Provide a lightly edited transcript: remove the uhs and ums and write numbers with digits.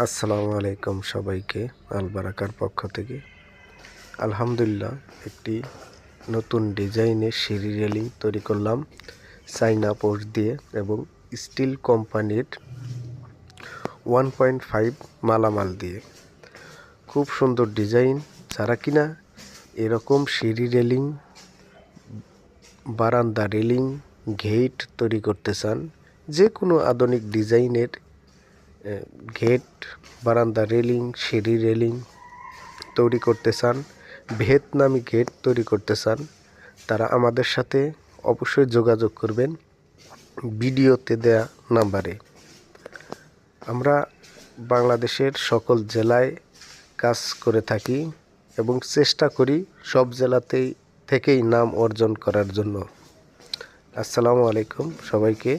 আসসালামু আলাইকুম সবাইকে আলবারাকার পক্ষ থেকে। আলহামদুলিল্লাহ, একটি নতুন ডিজাইনের সিঁড়ি রেলিং তৈরি করলাম চাইনা পোস্ট দিয়ে এবং স্টিল কোম্পানির 1.5 মালামাল দিয়ে। খুব সুন্দর ডিজাইন। যারা কিনা এরকম সিঁড়ি রেলিং, বারান্দা রেলিং, গেট তৈরি করতে চান, যে কোনো আধুনিক ডিজাইনের গেট, বারান্দা রেলিং, সিঁড়ি রেলিং তৈরি করতে চান, ভিয়েতনামি গেট তৈরি করতে চান, তারা আমাদের সাথে অবশ্যই যোগাযোগ করবেন ভিডিওতে দেয়া নাম্বারে। আমরা বাংলাদেশের সকল জেলায় কাজ করে থাকি এবং চেষ্টা করি সব জেলাতেই থেকেই নাম অর্জন করার জন্য। আসসালামু আলাইকুম সবাইকে।